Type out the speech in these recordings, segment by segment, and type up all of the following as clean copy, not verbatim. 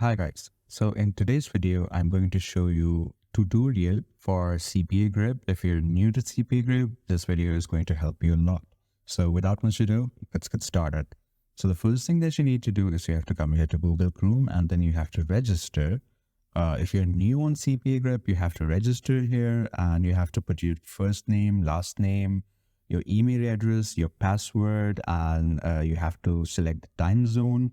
Hi guys. So in today's video, I'm going to show you tutorial for CPAGrip. If you're new to CPAGrip, this video is going to help you a lot. So without much ado, let's get started. So the first thing that you need to do is you have to come here to Google Chrome and then you have to register. If you're new on CPAGrip, you have to register here and you have to put your first name, last name, your email address, your password, and you have to select the time zone,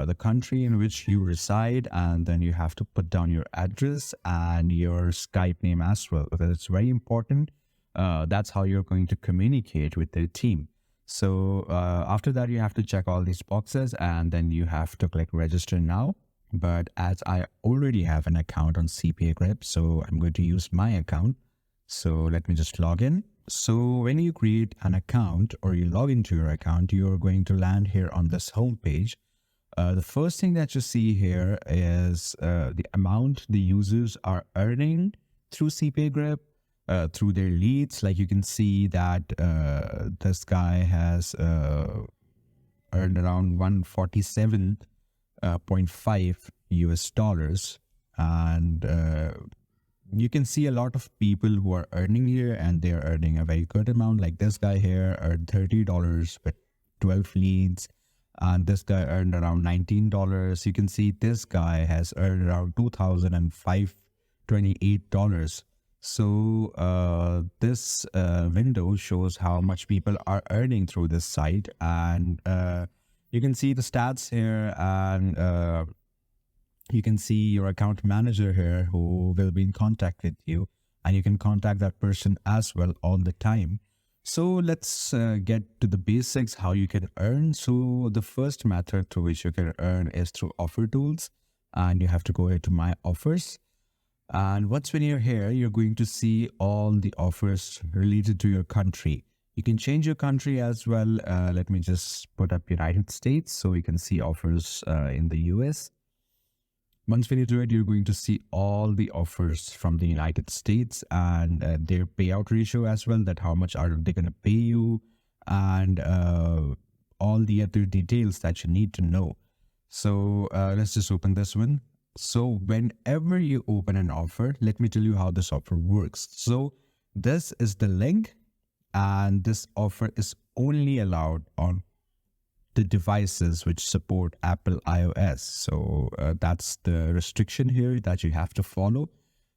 the country in which you reside, and then you have to put down your address and your Skype name as well, because it's very important. That's how you're going to communicate with the team. So after that, you have to check all these boxes and then you have to click register now. But as I already have an account on CPAGrip, so I'm going to use my account. So let me just log in. So when you create an account or you log into your account, you're going to land here on this home page. The first thing that you see here is the amount the users are earning through CPAGrip, through their leads. Like you can see that this guy has earned around 147.5 US dollars, and you can see a lot of people who are earning here, and they're earning a very good amount. Like this guy here earned $30 with 12 leads. And this guy earned around $19. You can see this guy has earned around $2,528. So this window shows how much people are earning through this site. And you can see the stats here, and you can see your account manager here who will be in contact with you. And you can contact that person as well all the time. So let's get to the basics, how you can earn. So the first method through which you can earn is through offer tools, and you have to go here to my offers. And once when you're here, you're going to see all the offers related to your country. You can change your country as well. Let me just put up United States so you can see offers in the US. Once when you do it, you're going to see all the offers from the United States and their payout ratio as well, that how much are they going to pay you, and all the other details that you need to know. So let's just open this one. So whenever you open an offer, let me tell you how this offer works. So this is the link, and this offer is only allowed on the devices which support Apple iOS. So that's the restriction here that you have to follow.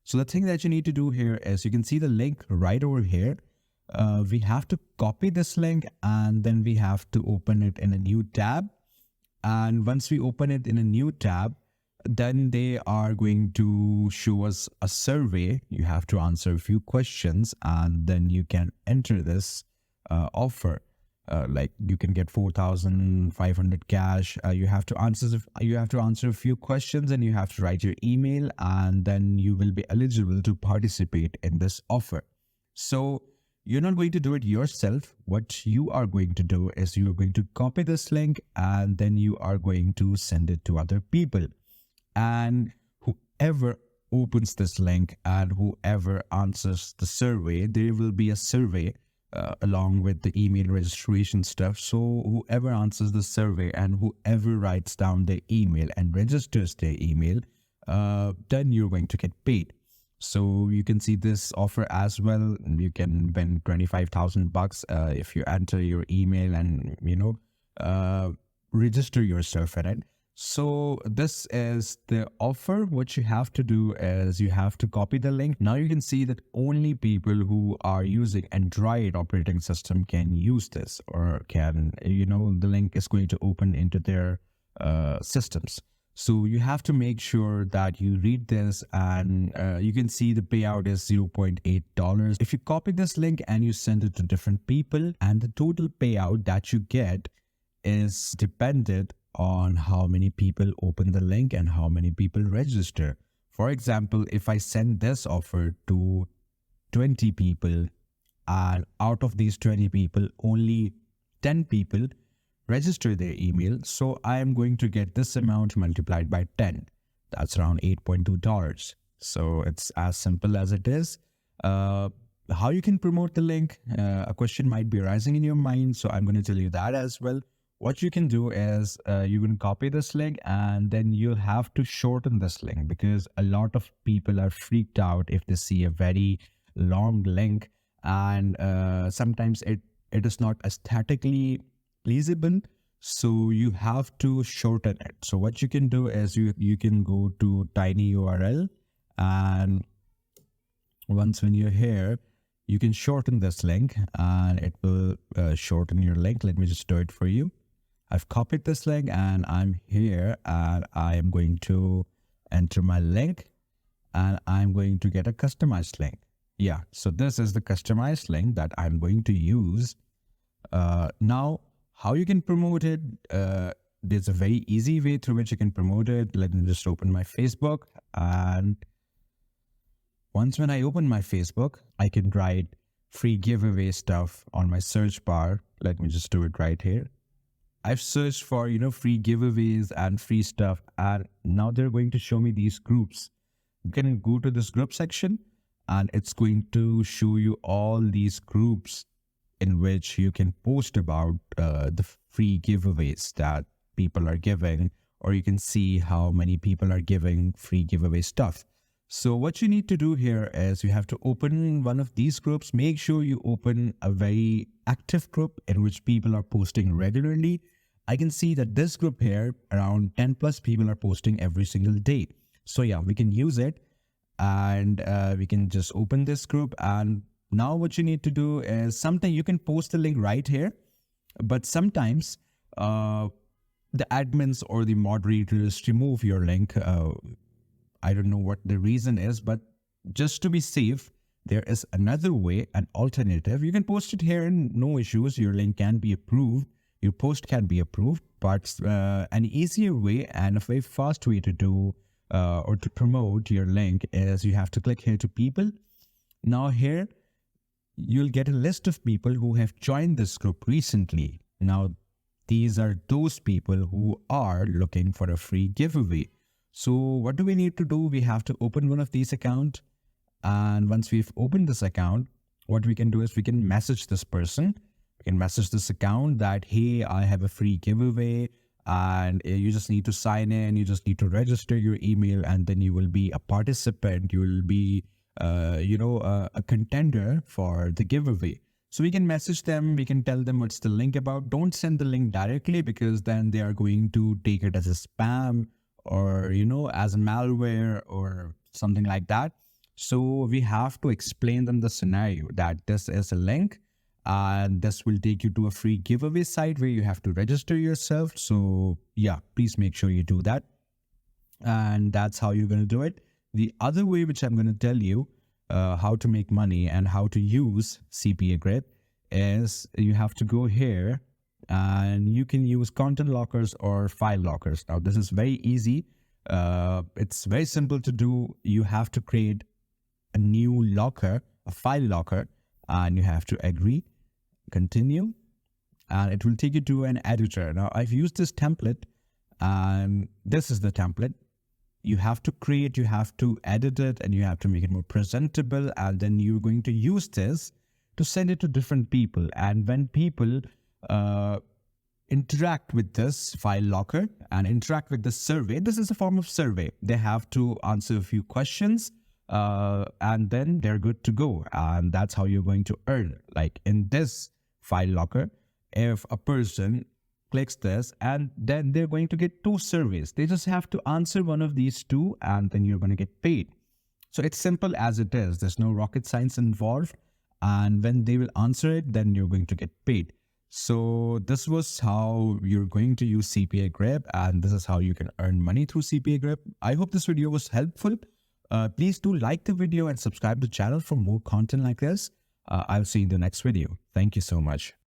So the thing that you need to do here is, you can see the link right over here. We have to copy this link and then we have to open it in a new tab. And once we open it in a new tab, then they are going to show us a survey. You have to answer a few questions and then you can enter this offer. Like you can get 4,500 cash. You have to answer a few questions and you have to write your email, and then you will be eligible to participate in this offer. So you're not going to do it yourself. What you are going to do is you are going to copy this link and then you are going to send it to other people. And whoever opens this link and whoever answers the survey, there will be a survey along with the email registration stuff. So whoever answers the survey and whoever writes down their email and registers their email, then you're going to get paid. So you can see this offer as well. You can win 25,000 bucks if you enter your email and register yourself in it. So this is the offer. What you have to do is you have to copy the link. Now you can see that only people who are using Android operating system can use this, or can, the link is going to open into their systems. So you have to make sure that you read this, and you can see the payout is $0.8. If you copy this link and you send it to different people, and the total payout that you get is dependent on how many people open the link and how many people register. For example, if I send this offer to 20 people and out of these 20 people, only 10 people register their email, so I am going to get this amount multiplied by 10. That's around $8.2. So it's as simple as it is. How you can promote the link, a question might be arising in your mind, so I'm going to tell you that as well. what you can do is you can copy this link and then you'll have to shorten this link, because a lot of people are freaked out if they see a very long link, and sometimes it is not aesthetically pleasable. So you have to shorten it. So what you can do is you can go to tiny URL, and once when you're here, you can shorten this link and it will shorten your link. Let me just do it for you. I've copied this link and I'm here, and I am going to enter my link and I'm going to get a customized link. Yeah, so this is the customized link that I'm going to use. Now, how you can promote it, there's a very easy way through which you can promote it. Let me just open my Facebook, and once when I open my Facebook, I can write free giveaway stuff on my search bar. Let me just do it right here. I've searched for, free giveaways and free stuff, and now they're going to show me these groups. You can go to this group section and it's going to show you all these groups in which you can post about the free giveaways that people are giving, or you can see how many people are giving free giveaway stuff. So what you need to do here is you have to open one of these groups. Make sure you open a very active group in which people are posting regularly. I can see that this group here, around 10 plus people are posting every single day. So yeah, we can use it, and we can just open this group. And now what you need to do is, sometimes you can post the link right here, but sometimes the admins or the moderators remove your link. I don't know what the reason is, but just to be safe, there is another way, an alternative. You can post it here and no issues. Your link can be approved. Your post can be approved, but an easier way and a very fast way to do or to promote your link is you have to click here to people. Now here, you'll get a list of people who have joined this group recently. Now, these are those people who are looking for a free giveaway. So what do we need to do? We have to open one of these accounts. And once we've opened this account, what we can do is we can message this person. We can message this account that, hey, I have a free giveaway, and you just need to sign in. You just need to register your email, and then you will be a participant. You will be, a contender for the giveaway. So we can message them. We can tell them what's the link about. Don't send the link directly, because then they are going to take it as a spam, or as a malware or something like that. So we have to explain them the scenario that this is a link and this will take you to a free giveaway site where you have to register yourself. So yeah, please make sure you do that. And that's how you're going to do it. The other way, which I'm going to tell you how to make money and how to use CPAGrip, is you have to go here and you can use content lockers or file lockers. Now, this is very easy. It's very simple to do. You have to create a new locker, a file locker, and you have to agree, continue, and it will take you to an editor. Now, I've used this template, and this is the template. You have to create, you have to edit it, and you have to make it more presentable, and then you're going to use this to send it to different people. And when people interact with this file locker and interact with the survey, this is a form of survey. They have to answer a few questions, and then they're good to go. And that's how you're going to earn. Like in this file locker, if a person clicks this, and then they're going to get 2 surveys. They just have to answer one of these 2, and then you're going to get paid. So it's simple as it is. There's no rocket science involved. And when they will answer it, then you're going to get paid. So this was how you're going to use CPAGrip, and this is how you can earn money through CPAGrip. I hope this video was helpful. Please do like the video and subscribe to the channel for more content like this. I'll see you in the next video. Thank you so much.